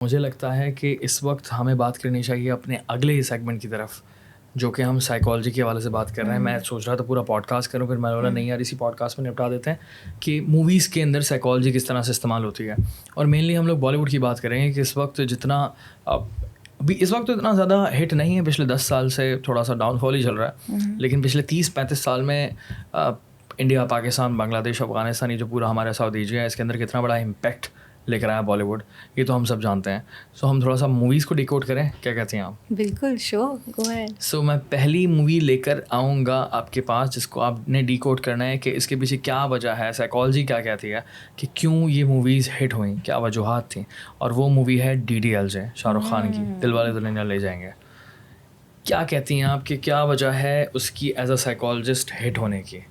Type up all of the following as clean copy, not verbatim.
मुझे लगता है कि इस वक्त हमें बात करनी चाहिए अपने अगले ही सेगमेंट की तरफ, जो कि हम साइकोलॉजी के हवाले से बात कर रहे हैं। मैं सोच रहा था पूरा पॉडकास्ट करूं, फिर मैं बोला नहीं यार, इसी पॉडकास्ट में निपटा देते हैं कि मूवीज़ के अंदर साइकोलॉजी किस तरह से इस्तेमाल होती है। और मेनली हम लोग बॉलीवुड की बात करेंगे कि इस वक्त जितना अभी इस वक्त तो इतना ज़्यादा हिट नहीं है, पिछले 10 साल से थोड़ा सा डाउनफॉल ही चल रहा है। लेकिन पिछले 30-35 साल में इंडिया, पाकिस्तान, बांग्लादेश, अफगानिस्तान, ये जो पूरा हमारा साउथ एशिया है, इसके अंदर कितना बड़ा इम्पैक्ट लेकर आया बॉलीवुड, ये तो हम सब जानते हैं। सो हम थोड़ा सा मूवीज़ को डिकोड करें, क्या कहते हैं आप? बिल्कुल, श्योर, गो अहेड। सो मैं पहली मूवी लेकर आऊँगा आपके पास, जिसको आपने डिकोड करना है कि इसके पीछे क्या वजह है, साइकोलॉजी क्या कहती है कि क्यों ये मूवीज़ हिट हुई, क्या वजूहात थी। और वो मूवी है DDLJ, शाहरुख खान की, दिलवाले दुल्हनिया ले जाएंगे। क्या कहती हैं आप कि क्या वजह है उसकी एज अ साइकोलॉजिस्ट हिट होने की?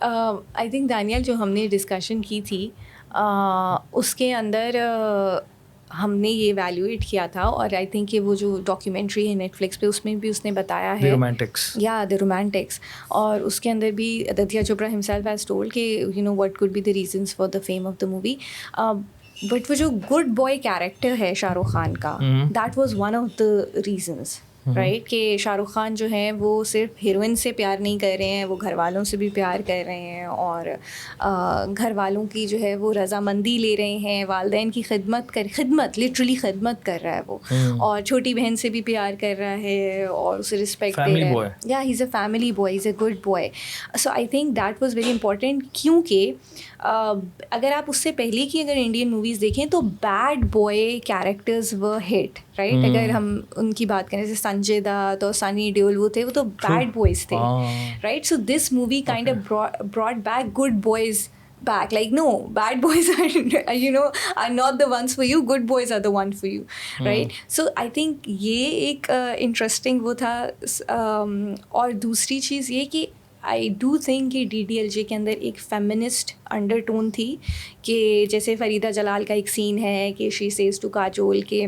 आई थिंक दानियल, जो हमने डिस्कशन की थी उसके अंदर हमने ये वैल्यूएट किया था, और आई थिंक कि वो जो डॉक्यूमेंट्री है नेटफ्लिक्स पे, उसमें भी उसने बताया है द रोमांटिक्स। और उसके अंदर भी Aditya Chopra himself has told कि you know what could be the reasons for the fame of the movie. But वो जो गुड बॉय कैरेक्टर है शाहरुख खान का, that was one of the reasons, right, कि शाहरुख खान जो है वो सिर्फ हीरोइन से प्यार नहीं कर रहे हैं, वो घर वालों से भी प्यार कर रहे हैं, और घर वालों की जो है वो रजामंदी ले रहे हैं, वालिदैन की लिटरली खिदमत कर रहा है वो, और छोटी बहन से भी प्यार कर रहा है और उसे रिस्पेक्ट दे रहा है। या he is a family boy, is a good boy. So I think that was very important, क्योंकि अगर आप उससे पहले की अगर इंडियन मूवीज़ देखें तो bad boy characters were hit, right. अगर हम उनकी बात करें, जैसे संजय दत्त और सनी देओल, वो तो बैड बॉयज़ थे, right. So this movie kind of brought back good boys back, like, no, bad boys are not the ones for you, good boys are the one for you, right? So I think ये एक interesting वो था। और दूसरी चीज़ ये कि I do think कि DDLJ के अंदर एक फेमिनिस्ट अंडरटोन थी, कि जैसे फरीदा जलाल का एक सीन है कि शी सेज टू काजोल के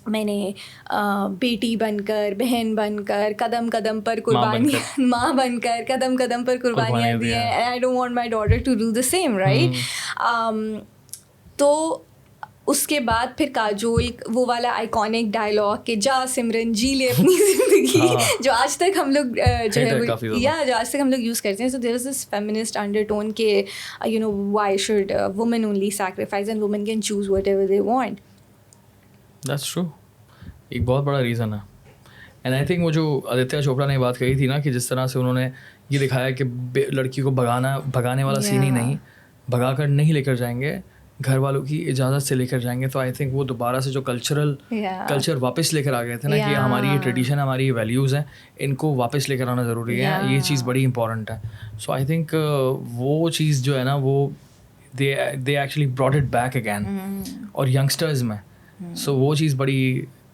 मैंने बेटी बनकर, बहन बनकर, कदम कदम पर कुर्बानियाँ, माँ बनकर कदम कदम पर कुर्बानियाँ दी हैं, I don't want my daughter to do the same, right. तो उसके बाद फिर काजोल वो वाला आइकॉनिक डायलॉग कि जा सिमरन जी ले अपनी ज़िंदगी, जो आज तक हम लोग जो आज तक हम लोग यूज़ करते हैं। So there is this feminist undertone के you know why should women only sacrifice and women can choose whatever they want. That's true, एक बहुत बड़ा रीज़न है। एंड आई थिंक वो जो आदित्य चोपड़ा ने बात कही थी ना, कि जिस तरह से उन्होंने ये दिखाया कि लड़की को भगाने वाला सीन ही नहीं, भगा कर नहीं लेकर जाएंगे, घर वालों की इजाज़त से लेकर जाएंगे। तो आई थिंक वो दोबारा से जो कल्चर वापस लेकर आ गए थे ना, कि हमारी ये ट्रेडिशन, हमारी ये वैल्यूज़ हैं, इनको वापस लेकर आना ज़रूरी है, ये चीज़ बड़ी इंपॉर्टेंट है। सो आई थिंक वो चीज़ जो है ना, वो they actually brought it back again, और यंगस्टर्स में। सो वो चीज़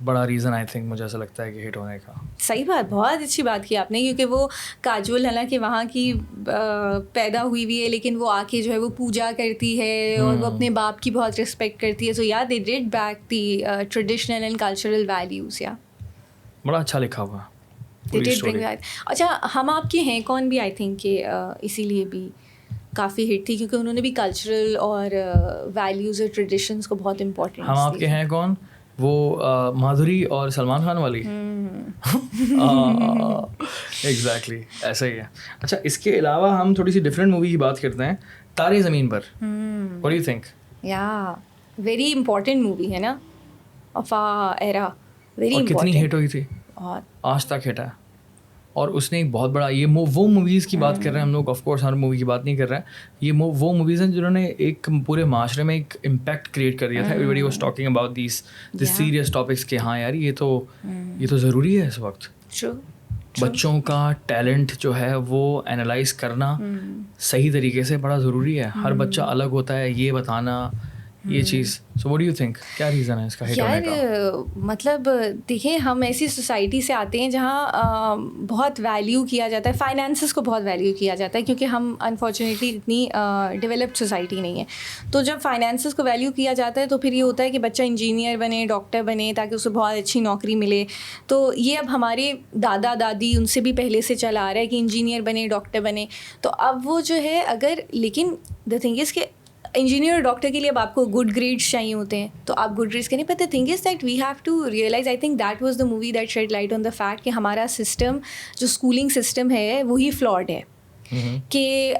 बड़ा रीज़न आई थिंक मुझे ऐसा लगता है कि हिट होने का। सही बात, बहुत अच्छी बात की आपने, क्योंकि वो काजोल हालांकि वहाँ की पैदा हुई हुई है, लेकिन वो आके जो है वो पूजा करती है और वो अपने बाप की बहुत रिस्पेक्ट करती है। सो या they did back the traditional and cultural values. या बड़ा अच्छा लिखा हुआ, दे डिड ब्रिंग दैट। अच्छा, हम आपके हैं कौन भी आई थिंक कि इसीलिए भी काफ़ी हिट थी, क्योंकि उन्होंने भी कल्चरल और वैल्यूज़ और ट्रेडिशंस को बहुत इम्पोर्टेंस दी। हम आपके हैं कौन, वो माधुरी और सलमान खान वाली। एग्जैक्टली ऐसा ही है। अच्छा, इसके अलावा हम थोड़ी सी डिफरेंट मूवी की बात करते हैं, Taare Zameen Par. What do you think? या वेरी इंपॉर्टेंट मूवी है ना, of our era, very important. कितनी हिट हुई थी, आज तक हिट है। और उसने एक बहुत बड़ा वो मूवीज़ की बात कर रहे हैं हम लोग, ऑफ कोर्स हर मूवी की बात नहीं कर रहे हैं। ये वो मूवीज़ हैं जिन्होंने एक पूरे माशरे में एक इम्पैक्ट क्रिएट कर दिया था। Everybody was talking about this serious topics के हाँ यार, ये तो ज़रूरी है इस वक्त। बच्चों का टैलेंट जो है वो एनालाइज करना सही तरीके से बड़ा ज़रूरी है। हर बच्चा अलग होता है, ये बताना ये चीज़। So what do you think, क्या रीज़न है इसका हिट होने का? मतलब देखिए, हम ऐसी सोसाइटी से आते हैं जहाँ बहुत वैल्यू किया जाता है, फाइनेंसेस को बहुत वैल्यू किया जाता है, क्योंकि हम अनफॉर्चुनेटली इतनी डेवलप्ड सोसाइटी नहीं है। तो जब फाइनेंसेस को वैल्यू किया जाता है तो फिर ये होता है कि बच्चा इंजीनियर बने, डॉक्टर बने, ताकि उसे बहुत अच्छी नौकरी मिले। तो ये अब हमारे दादा दादी उनसे भी पहले से चला आ रहा है कि इंजीनियर बने, डॉक्टर बने। तो अब वो जो है, अगर, लेकिन द थिंग इज़ कि इंजीनियर और डॉक्टर के लिए अब आपको गुड ग्रेड्स चाहिए होते हैं, तो आप गुड ग्रेड्स करें, but the thing is that we have to realise, I think that was the movie that shed light on the fact कि हमारा सिस्टम, जो स्कूलिंग सिस्टम है, वही फ्लॉड है। कि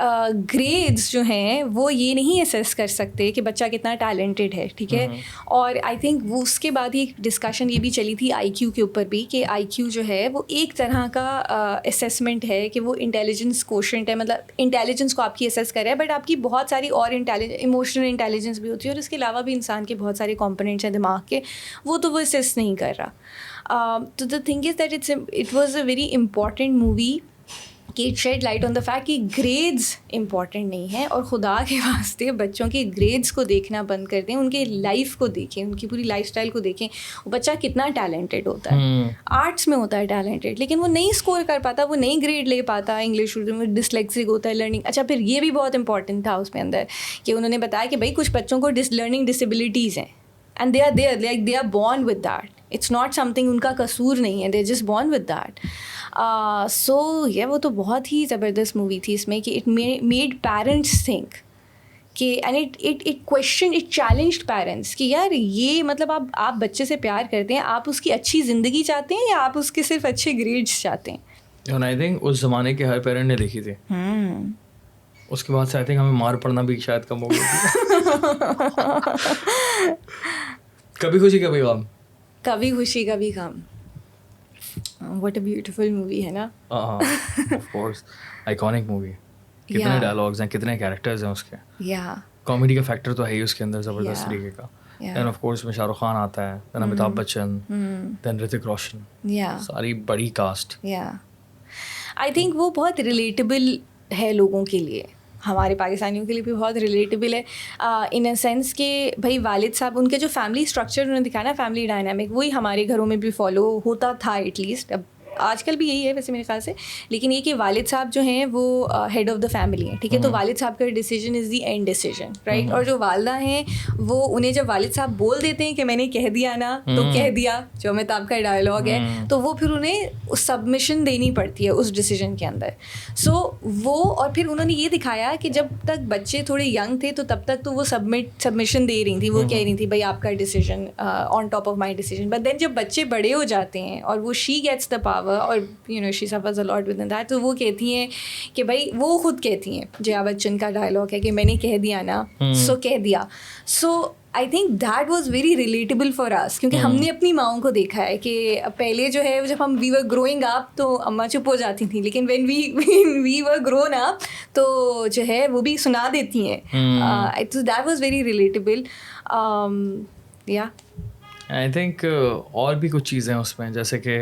ग्रेड्स जो हैं वो ये नहीं असेस कर सकते कि बच्चा कितना टैलेंटेड है, ठीक है। और आई थिंक वो उसके बाद ही एक डिस्कशन ये भी चली थी आईक्यू के ऊपर भी, कि आईक्यू जो है वो एक तरह का असेसमेंट है कि वो इंटेलिजेंस कोशेंट है, मतलब इंटेलिजेंस को आपकी असेस कर रहा है, बट आपकी बहुत सारी और इमोशनल इंटेलिजेंस भी होती है, और इसके अलावा भी इंसान के बहुत सारे कॉम्पोनेंट्स हैं दिमाग के, वो तो वो असेस नहीं कर रहा। तो the thing is that it was a very important movie कि it shed light on the fact कि ग्रेड्स इंपॉर्टेंट नहीं है, और खुदा के वास्ते बच्चों के ग्रेड्स को देखना बंद कर दें, उनके लाइफ को देखें, उनकी पूरी लाइफस्टाइल को देखें। वो बच्चा कितना टैलेंटेड होता है, आर्ट्स में होता है टैलेंटेड, लेकिन वो नहीं स्कोर कर पाता, वो नहीं ग्रेड ले पाता, इंग्लिश उर्दू में डिसलेक्सिक होता है, लर्निंग। अच्छा, फिर ये भी बहुत इंपॉर्टेंट था उसमें अंदर कि उन्होंने बताया कि भाई कुछ बच्चों को लर्निंग डिसेबिलिटीज़ हैं, and they are there, like they are born with that, it's not something, उनका कसूर नहीं है, they are just born with that. So ये वो तो बहुत ही ज़बरदस्त मूवी थी इसमें कि इट मेड पेरेंट्स थिंक कि, and it question, it challenged parents कि यार ये मतलब आप बच्चे से प्यार करते हैं, आप उसकी अच्छी ज़िंदगी चाहते हैं या आप उसके सिर्फ अच्छे ग्रेड्स चाहते हैं। आई थिंक उस ज़माने के हर पेरेंट ने देखी थी। उसके बाद से आई थिंक हमें मार पड़ना भी शायद कम हो गई। कभी खुशी कभी गम, कभी खुशी कभी गम, व्हाट अ ब्यूटीफुल मूवी है ना। ऑफ कोर्स, आइकॉनिक मूवी, कितने डायलॉग्स हैं, कितने कैरेक्टर्स हैं उसके, कॉमेडी का फैक्टर तो है ही उसके अंदर ज़बरदस्त तरीके का। देन ऑफ कोर्स में शाहरुख खान आता है, देन अमिताभ बच्चन, देन ऋतिक रोशन, सारी बड़ी कास्ट। आई थिंक वो बहुत रिलेटेबल है लोगों के लिए, हमारे पाकिस्तानियों के लिए भी बहुत रिलेटेबल है, इन अ सेंस कि भाई वालिद साहब, उनके जो फैमिली स्ट्रक्चर उन्होंने दिखाया ना, फैमिली डायनामिक, वही हमारे घरों में भी फॉलो होता था एटलीस्ट। अब आजकल भी यही है वैसे मेरे ख्याल से, लेकिन ये कि वालिद साहब जो हैं वो हेड ऑफ़ द फैमिली हैं, ठीक है। तो वालिद साहब का decision is the end decision, right. और जो वालदा हैं वो, उन्हें जब वालिद साहब बोल देते हैं कि मैंने कह दिया ना, तो कह दिया, जो अमिताभ का डायलॉग है, तो वो फिर उन्हें सबमिशन देनी पड़ती है उस डिसीजन के अंदर। सो वो, और फिर उन्होंने ये दिखाया कि जब तक बच्चे थोड़े यंग थे तो तब तक तो वो सबमिशन दे रही थी, वो कह रही थी भाई आपका decision on top of my decision. But then जब बच्चे बड़े हो जाते हैं और वो शी गेट्स द पावर, और you know she suffers a lot with that, तो वो कहती हैं कि भाई, वो खुद कहती हैं, जया बच्चन का डायलॉग है कि मैंने कह दिया ना, सो कह दिया। So I think that was very relatable for us, क्योंकि हमने अपनी माओं को देखा है कि पहले जो है जब हम वी वर ग्रोइंग अप तो अम्मा चुप हो जाती थी, लेकिन when we were grown up तो जो है वो भी सुना देती हैं। तो दैट वॉज वेरी रिलेटेबल। या आई थिंक और भी कुछ चीज़ें उसमें, जैसे कि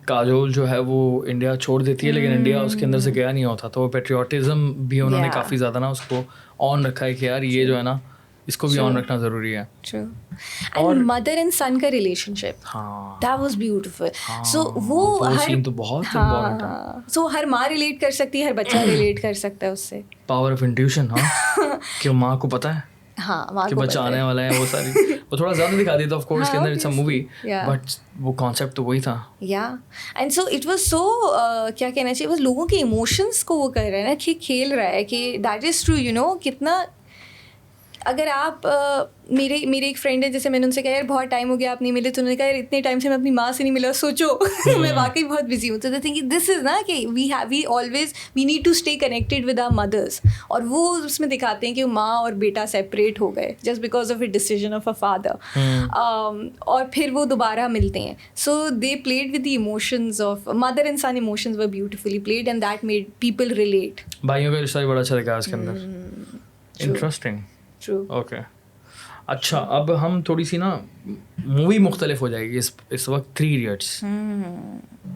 काजोल जो है वो इंडिया छोड़ देती है, लेकिन इंडिया उसके अंदर से गया नहीं होता, तो वो पेट्रियाटिज़म भी उन्होंने काफ़ी ज़्यादा ना उसको ऑन रखा है कि यार ये जो है ना, इसको भी ऑन रखना ज़रूरी है। एंड मदर एंड सन का रिलेशनशिप, दैट वाज ब्यूटीफुल। सो वो हर सीन तो बहुत इम्पोर्टेंट है। सो हर माँ रिलेट कर सकती है, हर बच्चा रिलेट कर सकता है उससे। पावर ऑफ इंट्यूशन, हाँ, कि माँ को पता है कि बच्चा आने वाला है, वो सारी वो थोड़ा ज़्यादा दिखा देता ऑफ कोर्स के अंदर, इट्स अ मूवी, बट वो कॉन्सेप्ट तो वही था। या and so it was so, क्या कहना चाहिए, बस लोगों के इमोशंस को वो कर रहा है ना, कि खेल रहा है, कि that is true, you know. कितना अगर आप मेरे एक फ्रेंड है, जैसे मैंने उनसे कहा यार बहुत टाइम हो गया आप नहीं मिले, तो उन्होंने कहा यार इतने टाइम से मैं अपनी माँ से नहीं मिला, सोचो। मैं वाकई बहुत बिजी हूँ। तो द थिंग दिस इज़ ना कि we need to stay connected with our mothers, और वो उसमें दिखाते हैं कि माँ और बेटा सेपरेट हो गए just because of a decision of a father, और फिर वो दोबारा मिलते हैं। So they played with the emotions of mother and son, emotions were beautifully played, and that made people relate. भाइयों का रिश्ता भी बड़ा अच्छा दिखा इसके अंदर, इंटरेस्टिंग। ओके, अच्छा, अब हम थोड़ी सी ना मूवी मुख्तलिफ हो जाएगी इस वक्त। 3 इडियट्स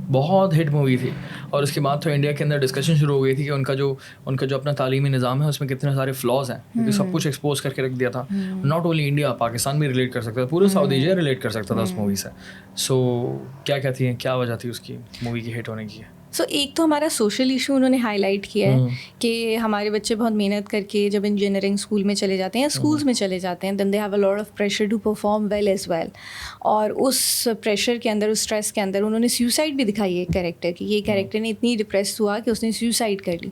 बहुत हिट मूवी थी, और उसके बाद तो इंडिया के अंदर डिस्कशन शुरू हो गई थी कि उनका जो अपना तालीमी निज़ाम है उसमें कितने सारे फ्लॉज हैं, क्योंकि सब कुछ एक्सपोज करके रख दिया था। नॉट ओनली इंडिया, पाकिस्तान भी रिलेट कर सकता था, पूरा साउथ एशिया रिलेट कर सकता था उस मूवी से। सो क्या कहती हैं, क्या वजह थी उसकी मूवी की हिट होने की? सो एक तो हमारा सोशल इशू उन्होंने हाईलाइट किया है कि हमारे बच्चे बहुत मेहनत करके जब इंजीनियरिंग स्कूल में चले जाते हैं, स्कूल्स में चले जाते हैं, then they have a lot of pressure to perform well as well. और उस प्रेशर के अंदर, उस स्ट्रेस के अंदर उन्होंने सुसाइड भी दिखाई है एक कैरेक्टर की। ये कैरेक्टर ने इतनी डिप्रेस हुआ कि उसने सुसाइड कर ली।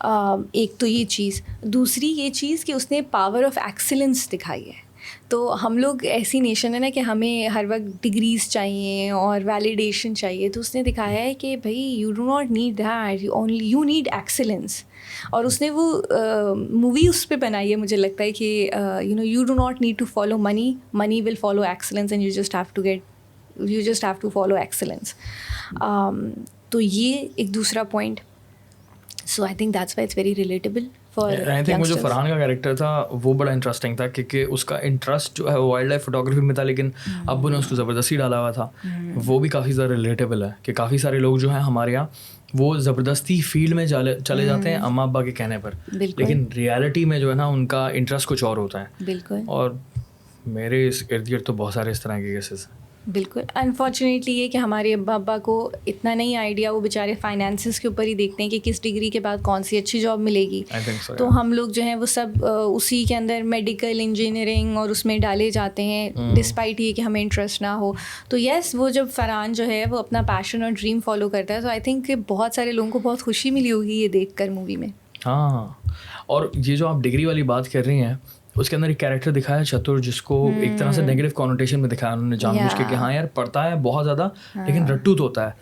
एक तो ये चीज़, दूसरी ये चीज़ कि उसने पावर ऑफ एक्सीलेंस दिखाई है। तो हम लोग ऐसी नेशन है ना कि हमें हर वक्त डिग्रीज चाहिए और वैलिडेशन चाहिए, तो उसने दिखाया है कि भाई you do not need that, only you need excellence. और उसने वो मूवी उस पर बनाई है, मुझे लगता है कि you do not need to follow money, money will follow excellence and you just have to follow excellence. तो ये एक दूसरा point. So I think that's why it's very relatable for. I think वो जो फरहान का कैरेक्टर था वो बड़ा इंटरेस्टिंग था, क्योंकि उसका इंटरेस्ट जो है वो वाइल्ड लाइफ फोटोग्राफी में था, लेकिन अब्बू ने उसको ज़बरदस्ती डाला हुआ था। वो भी काफ़ी ज़्यादा रिलेटेबल है कि काफ़ी सारे लोग जो हैं हमारे यहाँ वो ज़बरदस्ती फील्ड में चले जाते हैं अम्मा अब्बा के कहने पर, लेकिन रियलिटी में जो है ना उनका इंटरेस्ट कुछ और होता है। बिल्कुल। और मेरे इस इर्द गिर्द तो बहुत सारे इस तरह के केसेस हैं। बिल्कुल। अनफॉर्चुनेटली ये कि हमारे अब्बा अब्बा को इतना नहीं आइडिया, वो बेचारे फाइनेंसेस के ऊपर ही देखते हैं कि किस डिग्री के बाद कौन सी अच्छी जॉब मिलेगी। so, तो हम लोग जो हैं वो सब उसी के अंदर मेडिकल इंजीनियरिंग और उसमें डाले जाते हैं डिस्पाइट ये कि हमें इंटरेस्ट ना हो। तो यस, वो जब फरहान जो है वो अपना पैशन और ड्रीम फॉलो करता है, तो आई थिंक बहुत सारे लोगों को बहुत खुशी मिली होगी ये देख कर मूवी में। हाँ, और ये जो आप डिग्री वाली बात कर रही हैं उसके अंदर एक कैरेक्टर दिखाया चतुर, जिसको एक तरह से नेगेटिव कॉनोटेशन में दिखाया उन्होंने जानबूझ के कि हाँ यार पढ़ता है बहुत ज़्यादा लेकिन रट्टू तो होता है,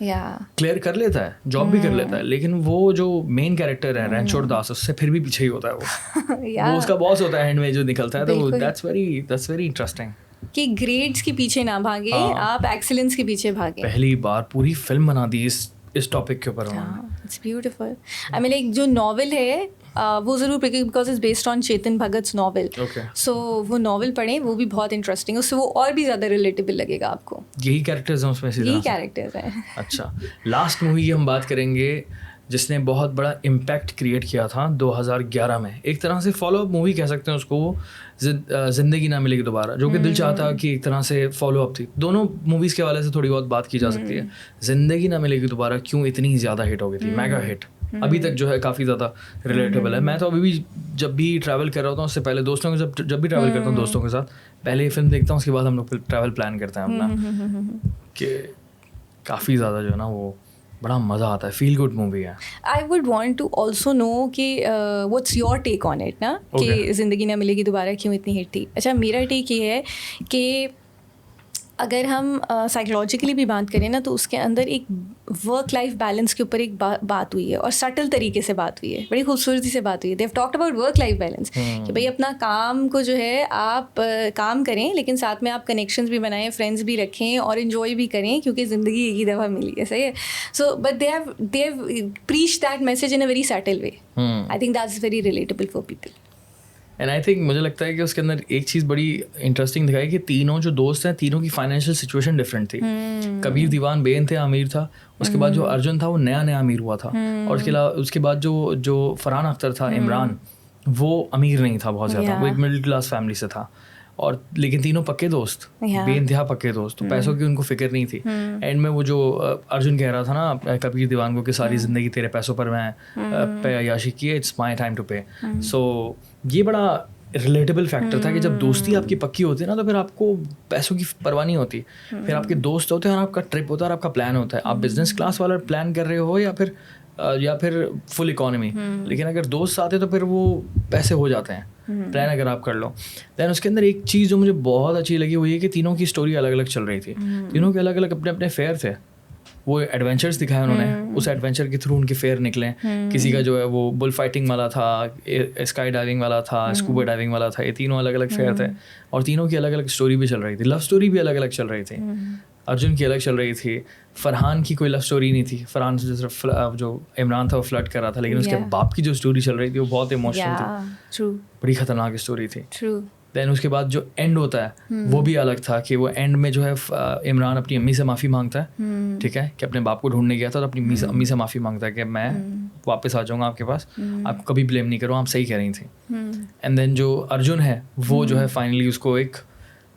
क्लियर कर लेता है, जॉब भी कर लेता है, लेकिन वो जो मेन कैरेक्टर है रणछोड़ दास उससे फिर भी पीछे ही होता है वो उसका बॉस होता है एंड में जो निकलता है। तो दैट्स वेरी इंटरेस्टिंग कि ग्रेड्स के पीछे ना भागे, आप एक्सीलेंस के पीछे भागे। पहली बार पूरी फिल्म बना दी इस टॉपिक के ऊपर। It's beautiful. आई मीन एक जो नॉवल है वो ज़रूर पढ़ें because it's based on Chetan Bhagat's novel. So वो नॉवल पढ़ें, वो भी बहुत इंटरेस्टिंग है, उससे वो और भी ज़्यादा रिलेटेबल लगेगा आपको। यही कैरेक्टर्स हैं उसमें? यही कैरेक्टर्स हैं। अच्छा, लास्ट मूवी की हम बात करेंगे जिसने बहुत बड़ा इम्पैक्ट क्रिएट किया था 2011 में। एक तरह से फॉलो अप मूवी कह सकते हैं उसको, ज़िंदगी ना मिलेगी दोबारा, जो कि दिल चाहता कि एक तरह से फॉलो अप थी। दोनों मूवीज़ के हवाले से थोड़ी बहुत बात की जा सकती है। ज़िंदगी ना मिलेगी दोबारा क्यों इतनी ज़्यादा हिट हो गई थी, मेगा हिट, अभी तक जो है काफ़ी ज़्यादा रिलेटेबल है। मैं तो अभी भी जब भी ट्रैवल कर रहा होता हूँ उससे पहले दोस्तों के जब भी ट्रैवल करता हूँ दोस्तों के साथ, पहले ये फिल्म देखता हूँ, उसके बाद हम लोग ट्रैवल प्लान करते हैं अपना, कि काफ़ी ज़्यादा जो है ना वो बड़ा मज़ा आता है, फील गुड मूवी है। I would want to also know कि what's your take on it ना, कि ज़िंदगी ना मिलेगी दोबारा क्यों इतनी हिट थी। अच्छा, मेरा टेक ये है कि अगर हम साइकोलॉजिकली भी बात करें ना, तो उसके अंदर एक वर्क लाइफ बैलेंस के ऊपर एक बात हुई है और सटल तरीके से बात हुई है, बड़ी खूबसूरती से बात हुई है। They have talked about work life balance कि भाई अपना काम को जो है आप काम करें, लेकिन साथ में आप कनेक्शंस भी बनाएं, फ्रेंड्स भी रखें और इन्जॉय भी करें, क्योंकि ज़िंदगी एक ही दफ़ा मिली है, सही है। So but they have preach that message in a very subtle way. I think that's very relatable for people. And I think मुझे लगता है कि उसके अंदर एक चीज़ बड़ी इंटरेस्टिंग दिखाई कि तीनों जो दोस्त हैं, तीनों की फाइनेंशियल सिचुएशन डिफरेंट थी। कबीर दीवान बेन थे, अमीर था। उसके बाद जो अर्जुन था वो नया अमीर हुआ था। और उसके बाद जो फरहान अख्तर था, इमरान, वो अमीर नहीं था बहुत ज़्यादा, वो एक मिडिल क्लास फैमिली से था। और लेकिन तीनों पक्के दोस्त, बेइंतहा पक्के दोस्त, तो पैसों की उनको फिक्र नहीं थी। एंड में वो जो अर्जुन कह रहा था ना कबीर दीवान को कि सारी ज़िंदगी तेरे पैसों पर मैं अय्याशी की है, इट्स माई टाइम टू पे। सो ये बड़ा रिलेटेबल फैक्टर था कि जब दोस्ती आपकी पक्की होती है ना, तो फिर आपको पैसों की परवाह नहीं होती। फिर आपके दोस्त होते हैं और आपका ट्रिप होता है और आपका प्लान होता है। आप बिजनेस क्लास वाला प्लान कर रहे हो या फिर फुल इकोनॉमी, लेकिन अगर दोस्त साथ है तो फिर वो पैसे हो जाते हैं प्लान अगर आप कर लो। दैन उसके अंदर एक चीज़ जो मुझे बहुत अच्छी लगी वो ये कि तीनों की स्टोरी अलग अलग चल रही थी। तीनों के अलग अलग अपने अपने फेयर थे, वो एडवेंचर्स दिखाए उन्होंने, उस एडवेंचर के थ्रू उनके फेयर निकले। किसी का जो है वो बुल फाइटिंग वाला था, स्काई डाइविंग वाला था, स्कूबा डाइविंग वाला था। ये तीनों अलग अलग फेयर थे और तीनों की अलग अलग स्टोरी भी चल रही थी। लव स्टोरी भी अलग अलग चल रही थी। अर्जुन की अलग चल रही थी, फरहान की कोई लव स्टोरी नहीं थी। फरहान से जो इमरान था वो फ्लर्ट कर रहा था, लेकिन उसके बाप की जो स्टोरी चल रही थी वो बहुत इमोशनल थी, बड़ी खतरनाक स्टोरी थी। दैन उसके बाद जो एंड होता है वो भी अलग था कि वो एंड में जो है इमरान अपनी अम्मी से माफ़ी मांगता है, ठीक है, कि अपने बाप को ढूंढने गया था तो अपनी अम्मी से माफ़ी मांगता है कि मैं वापस आ जाऊँगा आपके पास, आप कभी ब्लेम नहीं करो, आप सही कह रही थी। एंड देन जो अर्जुन है वो जो है फाइनली उसको एक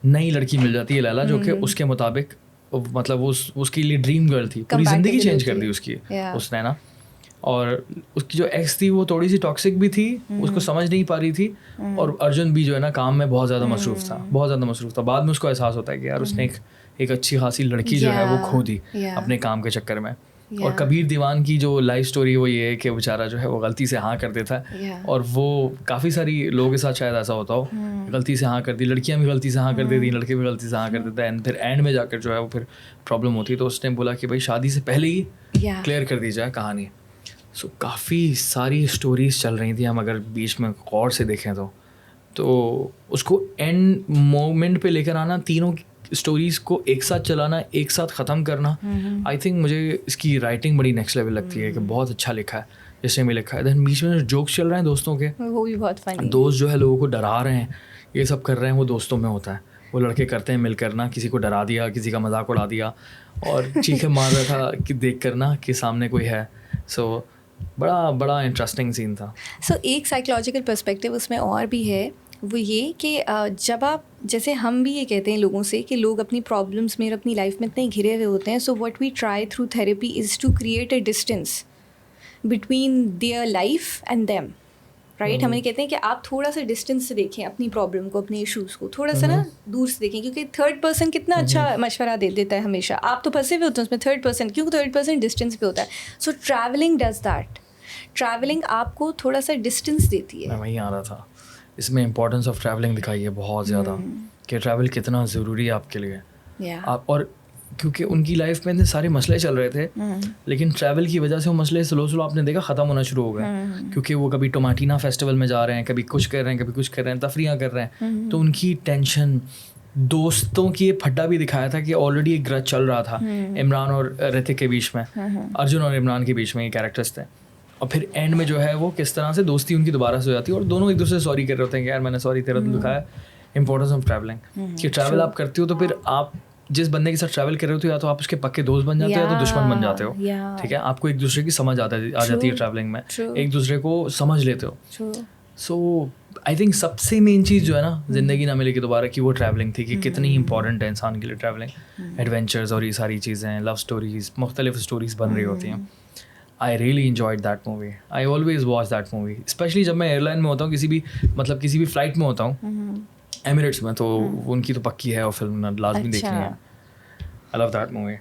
नई लड़की मिल जाती है, लैला, जो कि उसके मुताबिक मतलब उसके लिए ड्रीम गर्ल थी, पूरी ज़िंदगी चेंज कर दी उसकी उसने ना। और उसकी जो एक्स थी वो थोड़ी सी टॉक्सिक भी थी, उसको समझ नहीं पा रही थी। और अर्जुन भी जो है ना काम में बहुत ज़्यादा मसरूफ़ था। बाद में उसको एहसास होता है कि यार उसने एक अच्छी खासी लड़की जो है वो खो दी अपने काम के चक्कर में। और कबीर दीवान की जो लाइफ स्टोरी वो ये है कि बेचारा जो है वो गलती से हाँ कर देता है और वो काफ़ी सारी लोगों के साथ शायद ऐसा होता हो, गलती से हाँ कर दी, लड़कियां भी गलती से हाँ कर देती, लड़के भी गलती से हाँ कर देते हैं, फिर एंड में जाकर जो है वो फिर प्रॉब्लम होती है। तो उसने बोला कि भाई शादी से पहले ही क्लियर कर दी जाए कहानी। सो काफ़ी सारी स्टोरीज चल रही थी, हम अगर बीच में गौर से देखें तो उसको एंड मोमेंट पे लेकर आना, तीनों स्टोरीज को एक साथ चलाना, एक साथ ख़त्म करना, आई थिंक मुझे इसकी राइटिंग बड़ी नेक्स्ट लेवल लगती है कि बहुत अच्छा लिखा है जैसे में लिखा है। देन बीच में जोक्स चल रहे हैं दोस्तों के, वो भी बहुत फनी, दोस्त जो है लोगों को डरा रहे हैं, ये सब कर रहे हैं, वो दोस्तों में होता है। वो लड़के करते हैं मिलकर ना, किसी को डरा दिया, किसी का मजाक उड़ा दिया और चीखें मार रहा था कि देख कर ना कि सामने कोई है। सो बड़ा इंटरेस्टिंग सीन था। सो एक साइकोलॉजिकल पर्सपेक्टिव उसमें और भी है, वो ये कि जब आप, जैसे हम भी ये कहते हैं लोगों से कि लोग अपनी प्रॉब्लम्स में, अपनी लाइफ में इतने घिरे हुए होते हैं, so what we try through therapy is to create a distance between their life and them, right. हमें कहते हैं कि आप थोड़ा सा डिस्टेंस से देखें अपनी प्रॉब्लम को, अपने इश्यूज़ को थोड़ा सा ना दूर से देखें, क्योंकि थर्ड पर्सन कितना अच्छा मशवरा दे देता है हमेशा। आप तो फंसे हुए होते हैं उसमें, थर्ड पर्सन, क्योंकि थर्ड पर्सन डिस्टेंस पे होता है। सो ट्रैवलिंग डज दैट, ट्रैवलिंग आपको थोड़ा सा डिस्टेंस देती है। मैं वहीं आ रहा था, इसमें इंपॉर्टेंस ऑफ ट्रैवलिंग दिखाई है बहुत ज़्यादा कि ट्रैवल कितना ज़रूरी है आपके लिए। आप, और क्योंकि उनकी लाइफ में इतने सारे मसले चल रहे थे, लेकिन ट्रैवल की वजह से वो मसले स्लो आपने देखा ख़त्म होना शुरू हो गए, क्योंकि वो कभी टोमाटीना फेस्टिवल में जा रहे हैं, कभी कुछ कर रहे हैं, कभी कुछ कर रहे हैं, तफरियाँ कर रहे हैं। तो उनकी टेंशन, दोस्तों की ये फड्डा भी दिखाया था कि ऑलरेडी एक ग्रज चल रहा था इमरान और ऋतिक के बीच में, अर्जुन और इमरान के बीच में ये कैरेक्टर्स थे। और फिर एंड में जो है वो किस तरह से दोस्ती उनकी दोबारा से हो जाती है और दोनों एक दूसरे से सॉरी कर रहे होते हैं कि यार मैंने सॉरी तेरा दिल दुखाया। इंपॉर्टेंस ऑफ ट्रैवलिंग कि ट्रैवल आप करते हो तो फिर आप जिस बंदे के साथ ट्रैवल कर रहे हो तो या तो आप उसके पक्के दोस्त बन जाते हो या तो दुश्मन बन जाते हो, ठीक है। आपको एक दूसरे की समझ आ जाती है ट्रैवलिंग में, एक दूसरे को समझ लेते हो। सो आई थिंक सबसे मेन चीज़ जो है ना ज़िंदगी ना मिलेगी दोबारा की, वो ट्रैवलिंग थी कि कितनी इंपॉर्टेंट है इंसान के लिए ट्रैवलिंग, एडवेंचर्स और ये सारी चीज़ें, लव स्टोरीज, मुख्तलिफ स्टोरीज बन रही होती हैं। I really enjoyed that movie. I always watch that movie. Especially जब मैं एयरलाइन में होता हूँ, किसी भी फ्लाइट में होता हूँ, एमिरेट्स में, तो उनकी तो पक्की है और फिल्म लाजमी देखनी है। I love that movie.